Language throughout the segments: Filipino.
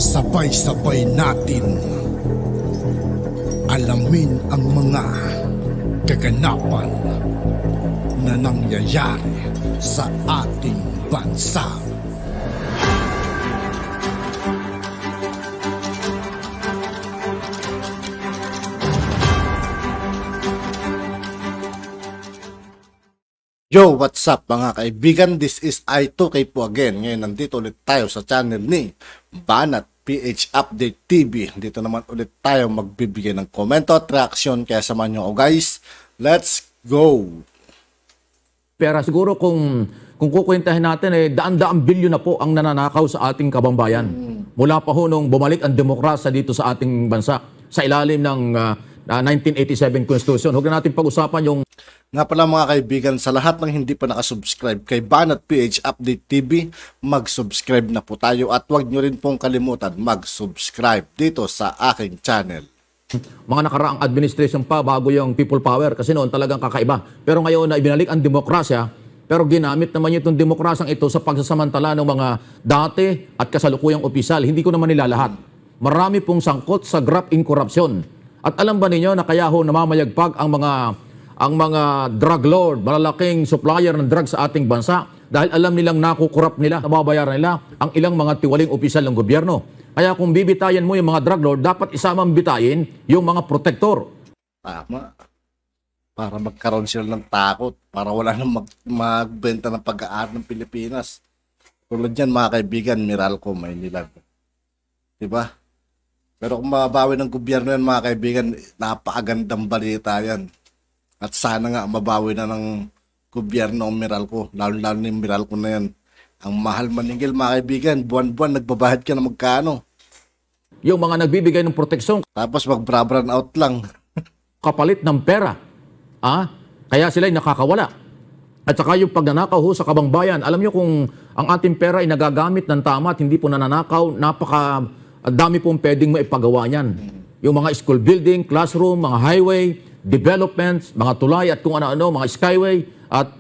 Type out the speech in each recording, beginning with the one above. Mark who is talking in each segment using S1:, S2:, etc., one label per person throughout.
S1: Sabay-sabay natin alamin ang mga kaganapan na nangyayari sa ating bansa.
S2: Yo, what's up mga kaibigan? This is I2K po again. Ngayon nandito ulit tayo sa channel ni Banat PH Update TV. Dito naman ulit tayo magbibigay ng komento at reaksyon. Kaya samahan nyo ako guys. Let's go!
S3: Pera siguro kung kukwentahin natin, daan-daang bilyon na po ang nananakaw sa ating kabambayan. Mula pa ho nung bumalik ang demokrasya dito sa ating bansa sa ilalim ng 1987 Constitution. Huwag na natin pag-usapan yung...
S2: Nga pala mga kaibigan, sa lahat ng hindi pa nakasubscribe kay Banat PH Update TV, mag-subscribe na po tayo at huwag nyo rin pong kalimutan mag-subscribe dito sa aking channel.
S3: Mga nakaraang administration pa bago yung people power kasi noon talagang kakaiba. Pero ngayon na ibinalik ang demokrasya, pero ginamit naman itong demokrasyang ito sa pagsasamantala ng mga dati at kasalukuyang opisyal. Hindi ko naman nila lahat. Marami pong sangkot sa graft in corruption. At alam ba ninyo na kaya ho namamayagpag ang mga drug lord, malalaking supplier ng drugs sa ating bansa dahil alam nilang nakukurap nila, nababayaran nila ang ilang mga tiwaling opisyal ng gobyerno. Kaya kung bibitayan mo yung mga drug lord, dapat isamang bitayin yung mga protector.
S2: Tama. Para magkaroon sila ng takot, para wala nang magbenta ng pag-aaral ng Pilipinas. Tulad yan mga kaibigan, Meralco, Maynilad. Diba? Pero kung mababawi ng gobyerno yan mga kaibigan, napakagandang balita yan. At sana nga mabawi na ng gobyerno ang Meralco, lalo-lalo na yung Meralco na yan. Ang mahal maningil mga kaibigan, buwan-buwan nagbabahad ka na magkano.
S3: Yung mga nagbibigay ng proteksyon,
S2: tapos mag-brabran out lang.
S3: kapalit ng pera. Kaya sila'y nakakawala. At saka yung pagnanakaw ho sa kabangbayan, alam nyo kung ang ating pera ay nagagamit ng tama at hindi po nananakaw, dami pong pwedeng maipagawa niyan. Yung mga school building, classroom, mga highway, developments, mga tulay at kung ano-ano, mga skyway at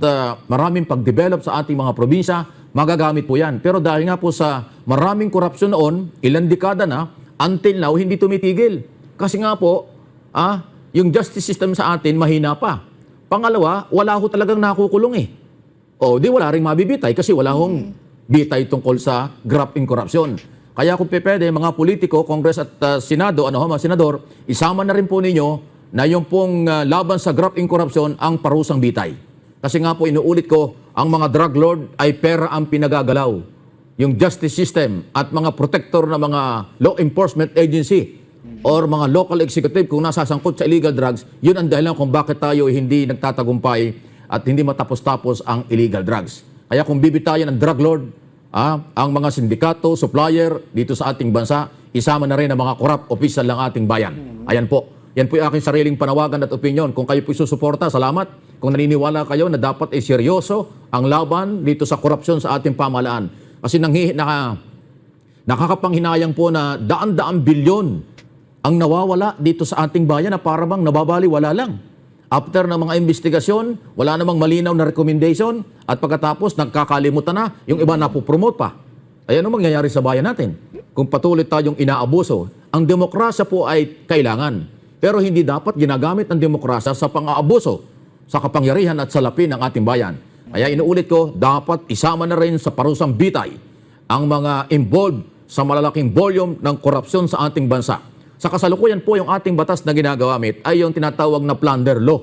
S3: maraming pag-develop sa ating mga probinsya, magagamit po yan. Pero dahil nga po sa maraming korupsyon noon, ilang dekada na, until now, hindi tumitigil. Kasi nga po, yung justice system sa atin mahina pa. Pangalawa, wala ho talagang nakukulong di wala rin mabibitay kasi wala hong bitay tungkol sa graft in corruption. Kaya kung pwede, mga politiko, Congress at Senado, mga senador, isama na rin po ninyo na yung pong laban sa graft in corruption ang parusang bitay. Kasi nga po inuulit ko, ang mga drug lord ay pera ang pinagagalaw. Yung justice system at mga protector na mga law enforcement agency or mga local executive kung nasasangkot sa illegal drugs, yun ang dahilan kung bakit tayo hindi nagtatagumpay at hindi matapos-tapos ang illegal drugs. Kaya kung bibitayan ang drug lord, ang mga sindikato, supplier dito sa ating bansa, isama na rin ang mga corrupt official ng ating bayan. Ayan po. Yan po yung aking sariling panawagan at opinion. Kung kayo po susuporta, salamat. Kung naniniwala kayo na dapat ay seryoso ang laban dito sa korupsyon sa ating pamahalaan. Kasi nakakapanghinayang po na daan-daang bilyon ang nawawala dito sa ating bayan na para bang nababaliwala lang. After ng mga investigasyon, wala namang malinaw na recommendation at pagkatapos nagkakalimutan na, yung iba napopromote pa. Ayan ang mangyayari sa bayan natin. Kung patuloy tayong inaabuso, ang demokrasya po ay kailangan. Pero hindi dapat ginagamit ang demokrasya sa pang-aabuso, sa kapangyarihan at salapi ng ating bayan. Kaya inuulit ko, dapat isama na rin sa parusang bitay ang mga involved sa malalaking volume ng korupsyon sa ating bansa. Sa kasalukuyan po yung ating batas na ginagamit ay yung tinatawag na plunder law.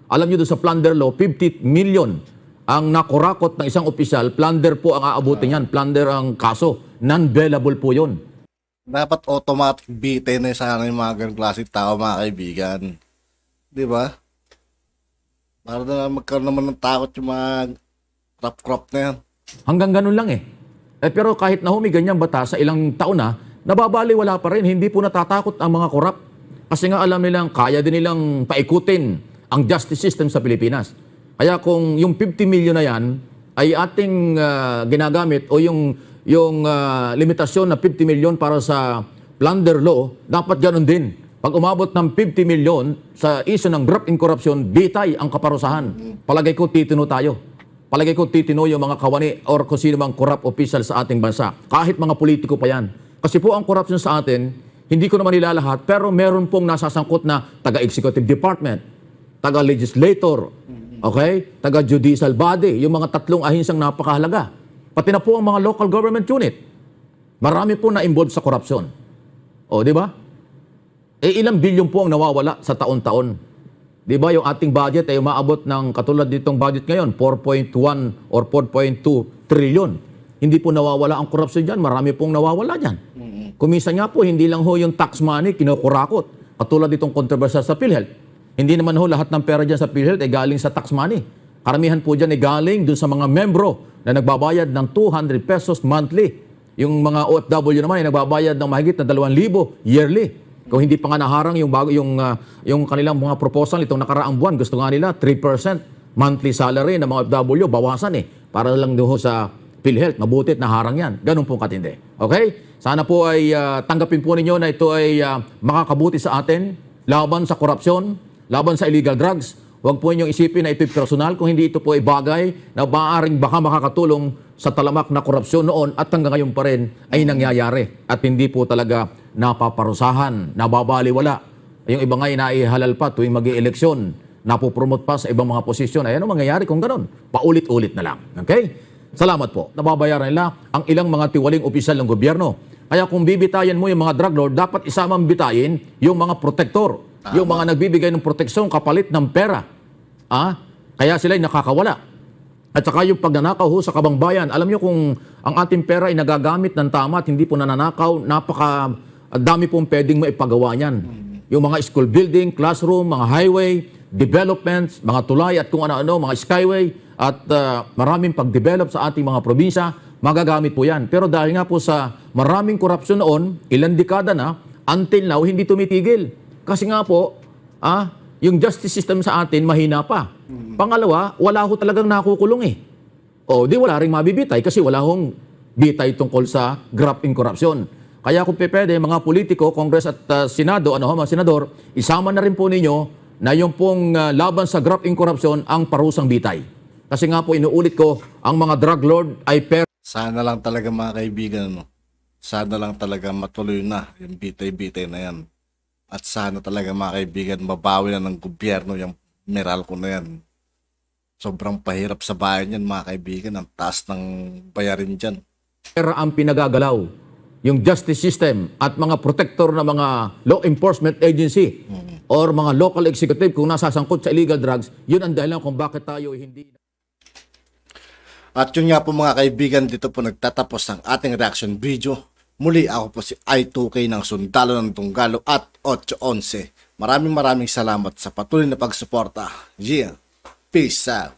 S3: Alam nyo doon sa plunder law, 50 million ang nakurakot ng isang opisyal. Plunder po ang aabutin yan. Plunder ang kaso. Non-bailable po yun.
S2: Dapat automatic bitay na sana yung mga ganong klaseng tao mga kaibigan. Di ba? Para na magkaroon naman ng takot yung mga crop na yan.
S3: Hanggang ganun lang pero kahit na ganyang batas sa ilang taon na, nababaliwala pa rin. Hindi po natatakot ang mga korap. Kasi nga alam nilang kaya din nilang paikutin ang justice system sa Pilipinas. Kaya kung yung 50 million na yan ay ating ginagamit o yung limitasyon na 50 million para sa plunder law, dapat ganun din. Pag umabot ng 50 million sa issue ng graft in corruption, bitay ang kaparusahan. Palagay ko, titino tayo. palagay ko titino yung mga kawani or kung sino mang corrupt official sa ating bansa. Kahit mga politiko pa yan. Kasi po ang corruption sa atin, hindi ko naman nilalahat, pero meron pong nasasangkot na taga-executive department, taga-legislator, okay? Taga-judicial body, yung mga tatlong ahinsang napakahalaga. Pati na po ang mga local government unit. Marami po na-involved sa corruption. O, di ba? Ilang bilyon po ang nawawala sa taon-taon. Di ba, yung ating budget ay umaabot ng katulad ditong budget ngayon, 4.1 or 4.2 trillion. Hindi po nawawala ang corruption dyan. Marami pong nawawala dyan. Kuminsan nga po, hindi lang ho yung tax money kinukurakot. Katulad ditong kontrobersya sa PhilHealth. Hindi naman ho lahat ng pera dyan sa PhilHealth ay galing sa tax money. Karamihan po dyan ay galing dun sa mga membro na nagbabayad ng 200 pesos monthly. Yung mga OFW naman ay nagbabayad ng mahigit na 2,000 yearly. Kung hindi pa nga naharang yung kanilang mga proposal itong nakaraang buwan, gusto nga nila 3% monthly salary ng mga OFW, bawasan para lang doon sa PhilHealth. Mabutit naharang yan. Ganun po katindi. Okay? Sana po ay tanggapin po ninyo na ito ay makakabuti sa atin, laban sa korupsyon, laban sa illegal drugs. Huwag po ninyong isipin na ito'y personal kung hindi ito po ay bagay na maaaring baka makakatulong sa talamak na korupsyon noon at hanggang ngayon pa rin ay nangyayari at hindi po talaga napaparusahan, nababaliwala. Yung iba nga ay naihalal pa tuwing mag-i-eleksyon, napopromote pa sa ibang mga posisyon. Ay ano mangyayari kung ganun? Paulit-ulit na lang. Okay? Salamat po. Nababayaran nila ang ilang mga tiwaling opisyal ng gobyerno. Kaya kung bibitayan mo yung mga drug lord, dapat isamang bitayin yung mga protektor. Yung mga nagbibigay ng proteksyon kapalit ng pera. Kaya sila'y nakakawala. At saka yung pagnanakaw ho sa kabangbayan, alam nyo kung ang ating pera ay nagagamit ng tama at hindi po nananakaw, dami pong pwedeng maipagawa niyan. Yung mga school building, classroom, mga highway, developments, mga tulay at kung ano-ano, mga skyway, at maraming pag-develop sa ating mga probinsya, magagamit po yan. Pero dahil nga po sa maraming korupsyon noon, ilang dekada na, until now, hindi tumitigil. Kasi nga po, yung justice system sa atin, mahina pa. Pangalawa, wala ho talagang nakukulong O, di wala rin mabibitay kasi wala hong bitay tungkol sa graft in corruption. Kaya kung pwede, mga politiko, Congress at Senado, mga senador, isama na rin po ninyo na yung pong laban sa graft in corruption ang parusang bitay. Kasi nga po, inuulit ko, ang mga drug lord ay
S2: Sana lang talaga mga kaibigan, sana lang talaga matuloy na yung bitay-bitay na yan. At sana talaga mga kaibigan, mabawi na ng gobyerno yung Meralco na yan. Sobrang pahirap sa bayan yan mga kaibigan, ang taas ng bayarin dyan.
S3: pera ang pinagagalaw. Yung justice system at mga protector na mga law enforcement agency or mga local executive kung nasasangkot sa illegal drugs, yun ang dahilan kung bakit tayo hindi.
S2: At yun nga po mga kaibigan, dito po nagtatapos ang ating reaction video. Muli ako po si I2K ng Sundalo ng Tunggalo at 811. Maraming salamat sa patuloy na pagsuporta. Yeah, peace out.